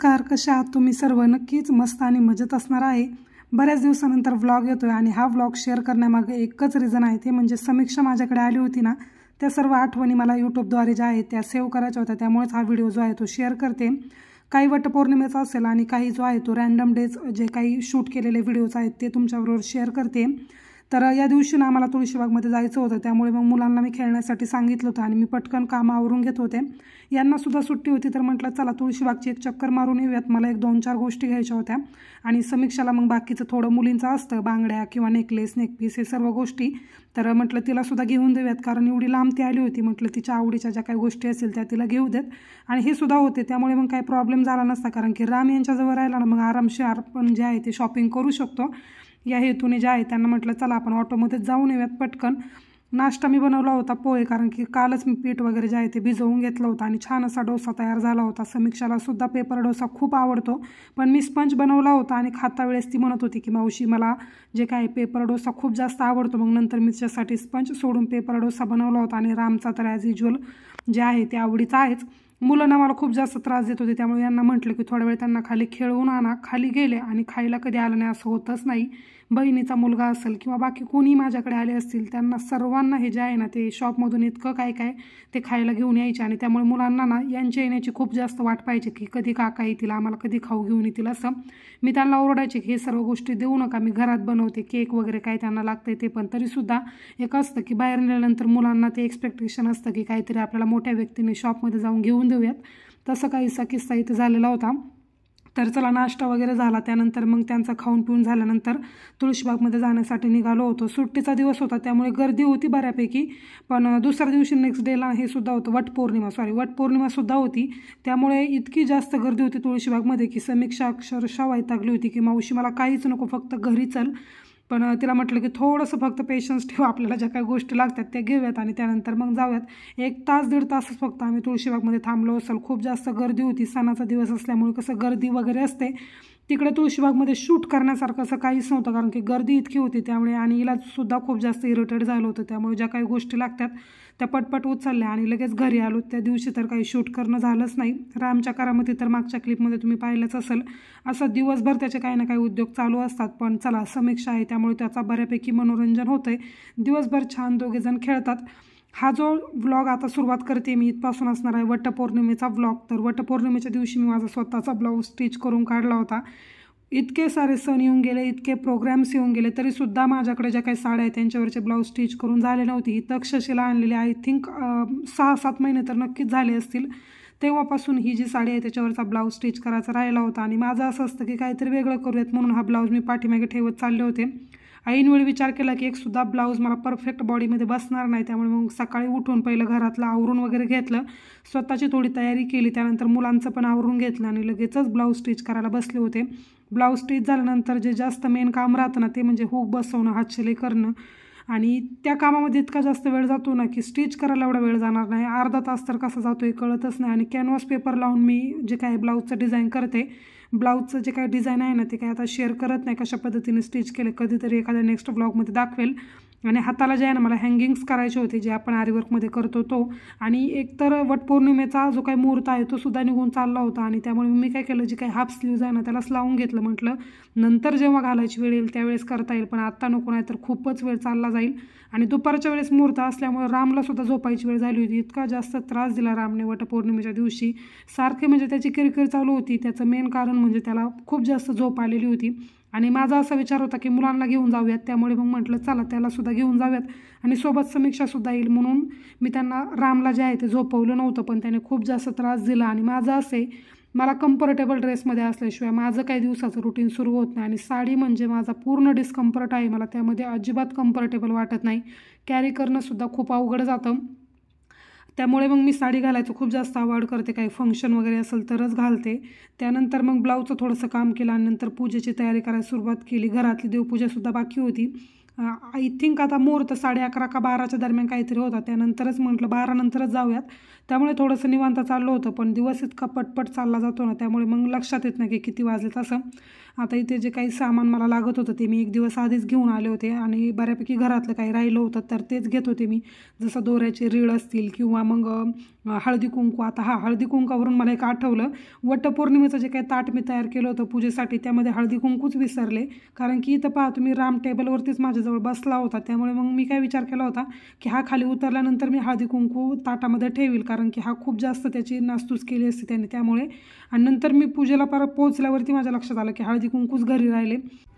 नमस्कार, कशा आहात तुम्ही सर्व? नक्कीच मस्त आणि मजेत असणार आहे. बऱ्याच दिवसानंतर व्लॉग येतोय आणि हा व्लॉग शेअर करण्यामागे एकच रिझन आहे, ते म्हणजे समीक्षा माझ्याकडे आली होती ना, त्या सर्व आठवणी मला यूट्यूबद्वारे ज्या आहेत त्या सेव्ह करायच्या होत्या. त्यामुळेच हा व्हिडिओ जो आहे तो शेअर करते. काही वटपौर्णिमेचा असेल आणि काही जो आहे तो रॅन्डम डेज जे काही शूट केलेले व्हिडिओज आहेत ते तुमच्याबरोबर शेअर करते. तर या दिवशी ना मला तुळशीबागमध्ये जायचं होतं, त्यामुळे मग मुलांना मी खेळण्यासाठी सांगितलं होतं आणि मी पटकन काम आवरून घेत होते. यांनासुद्धा सुट्टी होती, तर म्हटलं चला तुळशीबागची एक चक्कर मारून येऊयात. मला एक 2-4 गोष्टी घ्यायच्या होत्या आणि समीक्षाला मग बाकीचं थोडं मुलींचं असतं, बांगड्या किंवा नेकलेस, नेकपीस हे सर्व गोष्टी. तर म्हटलं तिलासुद्धा घेऊन देऊयात, कारण एवढी लांब ती आली होती. म्हटलं तिच्या आवडीच्या ज्या काही गोष्टी असेल त्या तिला घेऊ देत. आणि हे सुद्धा होते, त्यामुळे मग काही प्रॉब्लेम झाला नसता, कारण की राम यांच्याजवळ राहिला ना मग आरामशीर आपण जे आहे ते शॉपिंग करू शकतो. या हेतूने जे आहे त्यांना म्हटलं चला आपण ऑटोमध्ये जाऊन येऊयात पटकन. नाश्ता मी बनवला होता पोहे, कारण की कालच मी पीठ वगैरे जे आहे ते भिजवून घेतलं होतं आणि छान असा डोसा तयार झाला होता. समीक्षाला सुद्धा पेपर डोसा खूप आवडतो, पण मी स्पंज बनवला होता आणि खाता वेळेस ती म्हणत होती की मावशी मला जे काय पेपर डोसा खूप जास्त आवडतो. मग नंतर मी त्याच्यासाठी स्पंज सोडून पेपर डोसा बनवला होता. आणि रामचा तर ॲज युज्युअल जे आहे ते आवडीचं आहेच. मुलं ना मला खूप जास्त त्रास देत होते, त्यामुळे यांना म्हटलं की थोडा वेळ त्यांना खाली खेळवून आणा. खाली गेले आणि खायला कधी आलं नाही असं होतच नाही. बहिणीचा मुलगा असेल किंवा बाकी कोणी माझ्याकडे आले असतील, त्यांना सर्वांना हे जे आहे ना ते शॉपमधून इतकं काय काय ते खायला घेऊन यायचे. आणि त्यामुळे मुलांना ना यांच्या येण्याची खूप जास्त वाट पाहिजे की कधी काका येतील, आम्हाला कधी खाऊ घेऊन येतील असं. मी त्यांना ओरडायचे की हे सर्व गोष्टी देऊ नका, मी घरात बनवते, केक वगैरे काय त्यांना लागतंय ते. पण तरीसुद्धा एक असतं की बाहेर नेल्यानंतर मुलांना ते एक्सपेक्टेशन असतं की काहीतरी आपल्याला मोठ्या व्यक्तीने शॉपमध्ये जाऊन घेऊन देऊयात. तसं काहीसा किस्सा इथं झालेला होता. तर चला नाश्ता वगैरे झाला, त्यानंतर मग त्यांचा खाऊन पिऊन झाल्यानंतर तुळशीबागमध्ये जाण्यासाठी निघालो होतो. सुट्टीचा दिवस होता, त्यामुळे गर्दी होती बऱ्यापैकी. पण दुसऱ्या दिवशी नेक्स्ट डेला हे सुद्धा होतं वटपौर्णिमासुद्धा होती. त्यामुळे इतकी जास्त गर्दी होती तुळशीबागमध्ये की समीक्षा अक्षरशः वैतागली होती की मावशी मला काहीच नको, फक्त घरी चल. पण तिला म्हटलं की थोडंसं फक्त पेशन्स ठेवा, आपल्याला ज्या काही गोष्टी लागतात त्या घेऊयात आणि त्यानंतर मग जाऊयात. 1 तास 1.5 तासच फक्त आम्ही तुळशीबागमध्ये थांबलो असेल. खूप जास्त गर्दी होती, सणाचा दिवस असल्यामुळे कसं गर्दी वगैरे असते तिकडे. तुळशीबागमध्ये शूट करण्यासारखं असं काहीच नव्हतं, कारण की गर्दी इतकी होती त्यामुळे. आणि हिलासुद्धा खूप जास्त इरिटेट झालं होतं, त्यामुळे ज्या काही गोष्टी लागतात त्या पटपट उचलल्या आणि लगेच घरी आलो. त्या दिवशी तर काही शूट करणं झालंच नाही. रामच्या करामती तर मागच्या क्लिपमध्ये तुम्ही पाहिलंच असेल. असं दिवसभर त्याचे काही ना काही उद्योग चालू असतात. पण चला समीक्षा आहे त्यामुळे त्याचा बऱ्यापैकी मनोरंजन होतंय. दिवसभर छान दोघेजण खेळतात. हा जो व्लॉग आता सुरुवात करते मी इथपासून असणार आहे वटपौर्णिमेचा व्लॉग. तर वटपौर्णिमेच्या दिवशी मी माझा स्वतःचा ब्लाऊज स्टिच करून काढला होता. इतके सारे सण येऊन गेले, इतके प्रोग्राम्स येऊन गेले, तरीसुद्धा माझ्याकडे ज्या काही साड्या आहेत त्यांच्यावरचे ब्लाऊज स्टिच करून झाले नव्हती. ही तक्षशिला आणलेली आय थिंक 6-7 महिने तर नक्कीच झाले असतील. तेव्हापासून ही जी साडी आहे त्याच्यावरचा ब्लाऊज स्टिच करायचा राहिला होता. आणि माझं असं असतं की काहीतरी वेगळं करूयात, म्हणून हा ब्लाऊज मी पाठीमागे ठेवत चालले होते. ऐनवेळी विचार केला की एकसुद्धा ब्लाऊज मला परफेक्ट बॉडीमध्ये बसणार नाही, त्यामुळे मग सकाळी उठून पहिलं घरातलं आवरून वगैरे घेतलं, स्वतःची थोडी तयारी केली, त्यानंतर मुलांचं पण आवरून घेतलं आणि लगेचच ब्लाऊज स्टिच करायला बसले होते. ब्लाऊज स्टिच झाल्यानंतर जे जास्त मेन काम राहतं ना ते म्हणजे हुक बसवणं, हातशिलाई करणं. आणि त्या कामामध्ये इतका जास्त वेळ जातो ना की स्टिच करायला एवढा वेळ जाणार नाही, अर्धा तास तर कसा जातो हे कळतच नाही. आणि कॅनव्हास पेपर लावून मी जे काय ब्लाऊजचं डिझाईन करते, ब्लाऊजचं जे काही डिझाईन आहे ना ते काय आता शेअर करत नाही कशा पद्धतीने स्टिच केले, कधीतरी एखाद्या नेक्स्ट ब्लॉगमध्ये दाखवेल. आणि हाताला जे आहे ना मला हँगिंग्स करायचे होते, जे आपण आरीवर्कमध्ये करतो तो. आणि एकतर वटपौर्णिमेचा जो काही मुहूर्त आहे तो सुद्धा निघून चालला होता आणि त्यामुळे मी काय केलं, जे काही हाफ स्लीव्ज आहे ना त्यालाच लावून घेतलं. म्हटलं नंतर जेव्हा घालायची वेळ येईल त्यावेळेस करता येईल, पण आत्ता नको, नाही तर खूपच वेळ चालला जाईल. आणि दुपारच्या वेळेस मुहूर्त असल्यामुळे रामलासुद्धा झोपायची वेळ झाली होती. इतका जास्त त्रास दिला रामने वटपौर्णिमेच्या दिवशी. सारखे म्हणजे त्याची किरकिर चालू होती. त्याचं मेन कारण म्हणजे त्याला खूप जास्त झोप आलेली होती. आणि माझा असा विचार होता की मुलांना घेऊन जाऊयात, त्यामुळे मग म्हटलं चला त्यालासुद्धा घेऊन जाऊयात आणि सोबत समीक्षासुद्धा येईल, म्हणून मी त्यांना रामला जे आहे ते झोपवलं नव्हतं. पण त्याने खूप जास्त त्रास दिला. आणि माझं असे मला कम्फर्टेबल ड्रेसमध्ये असल्याशिवाय माझं काही दिवसाचं रुटीन सुरू होत नाही. आणि साडी म्हणजे माझा पूर्ण डिस्कम्फर्ट आहे, मला त्यामध्ये अजिबात कम्फर्टेबल वाटत नाही. कॅरी करणंसुद्धा खूप अवघड जातं. त्यामुळे मग मी साडी घालायचं खूप जास्त अवॉइड करते, काही फंक्शन वगैरे असेल तरच घालते. त्यानंतर मग ब्लाऊजचं थोडंसं काम केलं आणि नंतर पूजेची तयारी करायला सुरुवात केली. घरातली देवपूजासुद्धा बाकी होती. आय थिंक आता मुहूर्त 11:30 का 12च्या दरम्यान काहीतरी होता. त्यानंतरच म्हटलं 12 नंतरच जाऊयात. त्यामुळे थोडंसं निवांत चाललं होतं, पण दिवस इतका पटपट चालला जातो ना, त्यामुळे मग लक्षात येत नाही की किती वाजलेत असं. आता इथे जे काही सामान मला लागत होतं ते मी एक दिवस आधीच घेऊन आले होते आणि बऱ्यापैकी घरातलं काही राहिलं होतं तर तेच घेत होते मी, जसं दोऱ्याचे रीळ असतील किंवा मग हळदी कुंकू. आता हळदी कुंकावरून मला एक आठवलं, वटपौर्णिमेचं जे काही ताट मी तयार केलं होतं पूजेसाठी त्यामध्ये हळदी कुंकूच विसरले. कारण की इथं पहा तुम्ही, राम टेबलवरतीच माझ्याजवळ बसला होता. त्यामुळे मग मी काय विचार केला होता की हा खाली उतरल्यानंतर मी हळदी कुंकू ताटामध्ये ठेवील, कारण की हा खूप जास्त त्याची नासतूस केली असते त्याने. त्यामुळे आणि नंतर मी पूजेला परत पोहोचल्यावरती माझ्या लक्षात आलं की हळदी कुंकूच घरी राहिले.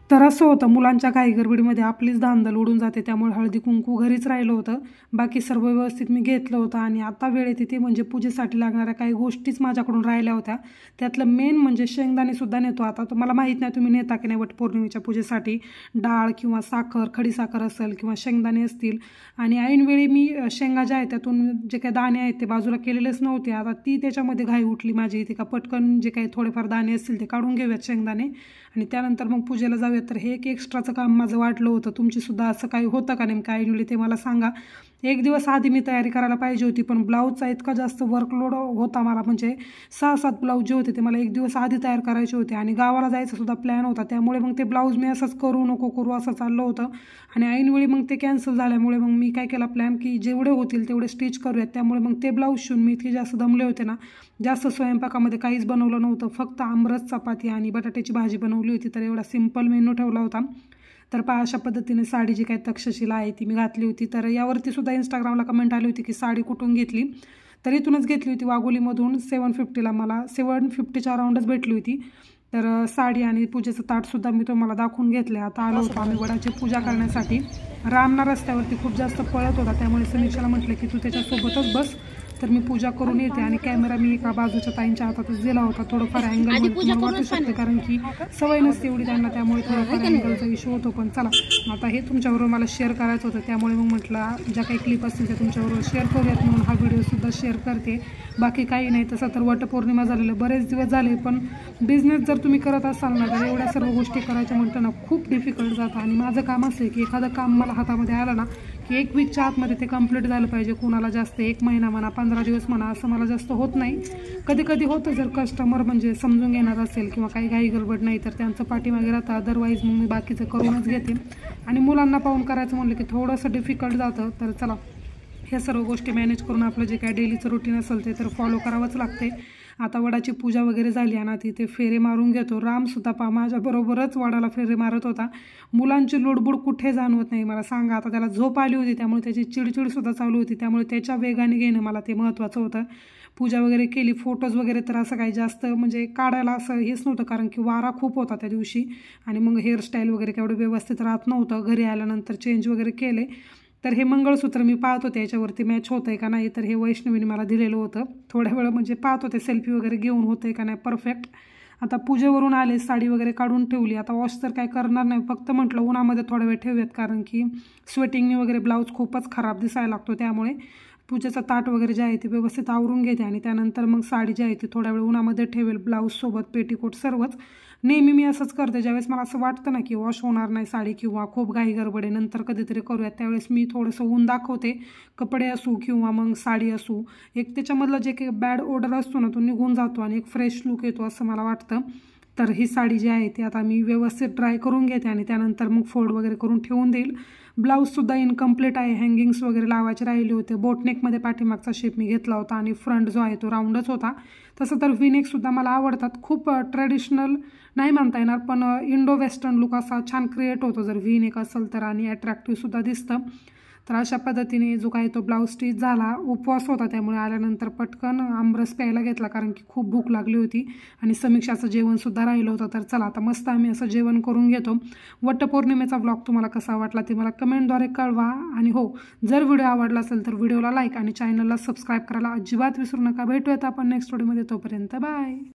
तर असं होतं, मुलांच्या काही गडबडीमध्ये आपलीच धांदल उडून जाते. त्यामुळे हळदी कुंकू घरीच राहिलं होतं, बाकी सर्व व्यवस्थित मी घेतलं होतं. आणि आता वेळ येते ते म्हणजे पूजेसाठी लागणाऱ्या काही गोष्टीच माझ्याकडून राहिल्या होत्या. त्यातलं मेन म्हणजे शेंगदाणेसुद्धा नेतो. आता तुम्हाला माहीत नाही तुम्ही नेता की नाही वटपौर्णिमेच्या पूजेसाठी डाळ किंवा साखर, खडीसाखर असेल किंवा शेंगदाणे असतील. आणि ऐनवेळी मी शेंगा ज्या आहेत त्यातून जे काही दाणे आहेत ते बाजूला केलेलेच नव्हते. आता ती त्याच्यामध्ये घाई उठली माझी इथे का पटकन जे काही थोडेफार दाणे असतील ते काढून घेऊयात शेंगदाणे आणि त्यानंतर मग पूजेला जाऊयात. तर हे एक एक्स्ट्राचं काम माझं वाटलं होतं. तुमचीसुद्धा असं काही होतं का नेमकं ऐनवेळी ते मला सांगा. एक दिवस आधी मी तयारी करायला पाहिजे होती, पण ब्लाऊजचा इतका जास्त वर्कलोड होता मला, म्हणजे 6-7 ब्लाऊज जे होते ते मला एक दिवस आधी तयार करायचे होते आणि गावाला जायचा सुद्धा प्लॅन होता. त्यामुळे मग ते ब्लाऊज मी असंच करू नको करू असं चाललं होतं आणि ऐनवेळी मग ते कॅन्सल झाल्यामुळे मग मी काय केला प्लॅन की जेवढे होतील तेवढे स्टिच करूयात. त्यामुळे मग ते ब्लाऊज शिवून मी इतके जास्त दमले होते ना, जास्त स्वयंपाकामध्ये काहीच बनवलं नव्हतं, फक्त आमरस, चपाती आणि बटाट्याची भाजी बनवली होती. तर एवढा सिंपल मेनू ठेवला होता. तर पहा अशा पद्धतीने साडी जी काही तक्षशिला आहे ती मी घातली होती. तर यावरती सुद्धा इंस्टाग्रामला कमेंट आली होती की साडी कुठून घेतली, तर इथूनच घेतली होती वाघोलीमधून. 750ला मला 750च्या अराउंडच भेटली होती. तर साडी आणि पूजेचं ताटसुद्धा मी तुम्हाला दाखवून घेतलं. आता आलो होतो आम्ही वडाची पूजा करण्यासाठी. रामना रस्त्यावरती खूप जास्त पळत होता, त्यामुळे समीक्षाला म्हटलं की तू त्याच्यासोबतच बस, तर मी पूजा करून येते. आणि कॅमेरा मी एका बाजूच्या ताईंच्या हातातच दिला होता. थोडंफार अँगलमध्ये तुम्हाला वाटू शकते कारण की सवय नसते एवढी त्यांना, त्यामुळे थोडंफार अँगलचा इश्यू होतो. पण चला आता हे तुमच्याबरोबर मला शेअर करायचं होतं, त्यामुळे मग म्हटलं ज्या काही क्लिप असतील त्या तुमच्याबरोबर शेअर करूयात म्हणून हा व्हिडिओसुद्धा शेअर करते. बाकी काही नाही. तसं तर वटपौर्णिमा झालेलं बरेच दिवस झाले, पण बिझनेस जर तुम्ही करत असाल ना तर एवढ्या सर्व गोष्टी करायच्या म्हणताना खूप डिफिकल्ट जातं. आणि माझं काम असं आहे की एखादं काम मला हातामध्ये आलं ना की 1 वीकच्या आतमध्ये ते कंप्लीट झालं पाहिजे. कोणाला जास्त 1 महिना म्हणा, 15 दिवस म्हणा, असं मला जास्त होत नाही. कधी कधी होतं जर कस्टमर म्हणजे समजून घेणार असेल किंवा काही घाई गडबड नाही तर त्यांचं पाठीमागे राहतं, अदरवाईज मग मी बाकीचं करूनच घेते. आणि मुलांना पाहून करायचं म्हणलं की थोडंसं डिफिकल्ट जातं. तर चला ह्या सर्व गोष्टी मॅनेज करून आपलं जे काय डेलीचं रुटीन असेल ते तर फॉलो करावंच लागते. आता वडाची पूजा वगैरे झाली आणि तिथे फेरे मारून घेतो. रामसुद्धा पा माझ्याबरोबरच वडाला फेरे मारत होता. मुलांची लुडबुड कुठे जाणवत नाही मला सांगा. आता त्याला झोप आली होती त्यामुळे त्याची चिडचिडसुद्धा चालू होती, त्यामुळे त्याच्या वेगाने घेणं मला ते महत्त्वाचं होतं. पूजा वगैरे केली, फोटोज वगैरे तर असं काही जास्त म्हणजे काढायला असं हेच नव्हतं कारण की वारा खूप होता त्या दिवशी आणि मग हेअरस्टाईल वगैरे केवढं व्यवस्थित राहत नव्हतं. घरी आल्यानंतर चेंज वगैरे केले. तर हे मंगळसूत्र मी पाहत होते याच्यावरती मॅच होतं आहे का नाही, तर हे वैष्णवीने मला दिलेलं होतं. थोड्या वेळ म्हणजे पाहत होते सेल्फी वगैरे घेऊन होतं आहे का नाही परफेक्ट. आता पूजेवरून आले, साडी वगैरे काढून ठेवली. आता वॉश तर काय करणार नाही, फक्त म्हटलं उन्हामध्ये थोडा वेळ ठेवूयात कारण की स्वेटिंगने वगैरे ब्लाऊज खूपच खराब दिसायला लागतो. त्यामुळे पूजेचं ताट वगैरे जे आहे ते व्यवस्थित आवरून घेते आणि त्यानंतर मग साडी जी आहे ती थोड्या वेळ उन्हामध्ये ठेवेल, ब्लाऊजसोबत पेटीकोट सर्वच. नेहमी मी असंच करते, ज्यावेळेस मला असं वाटतं ना की वॉश होणार नाही साडी किंवा खूप घाई गडबडे नंतर कधीतरी करूयात, त्यावेळेस मी थोडंसं ऊन दाखवते. कपडे असू किंवा मग साडी असू, एक त्याच्यामधलं जे काही बॅड ऑर्डर असतो ना तो निघून जातो आणि एक फ्रेश लुक येतो असं मला वाटतं. तर ही साडी जी आहे ती आता मी व्यवस्थित ड्राय करून घेते आणि त्यानंतर मग फोल्ड वगैरे करून ठेवून देईल. ब्लाऊजसुद्धा इनकम्प्लीट आहे, हँगिंग्स वगैरे लावायचे राहिले होते. बोटनेकमध्ये पाठीमागचा शेप मी घेतला होता आणि फ्रंट जो आहे तो राऊंडच होता. तसं तर व्हीनेकसुद्धा मला आवडतात. खूप ट्रेडिशनल नाही म्हणता येणार, पण इंडो वेस्टर्न लुक असा छान क्रिएट होतो जर व्हीनेक असेल तर आणि अट्रॅक्टिव्हसुद्धा दिसतं. तर अशा पद्धतीने जो काही तो ब्लाऊज स्टिच झाला. उपवास होता त्यामुळे आल्यानंतर पटकन आमरस प्यायला घेतला कारण की खूप भूक लागली होती आणि समीक्षाचं जेवणसुद्धा राहिलं होतं. तर चला आता मस्त आम्ही असं जेवण करून घेतो. वटपौर्णिमेचा व्लॉग तुम्हाला कसा वाटला ते मला कमेंटद्वारे कळवा. आणि हो, जर व्हिडिओ आवडला असेल तर व्हिडिओला लाईक आणि चॅनलला सबस्क्राईब करायला अजिबात विसरू नका. भेटूयात आपण नेक्स्ट व्हिडिओमध्ये, तोपर्यंत बाय.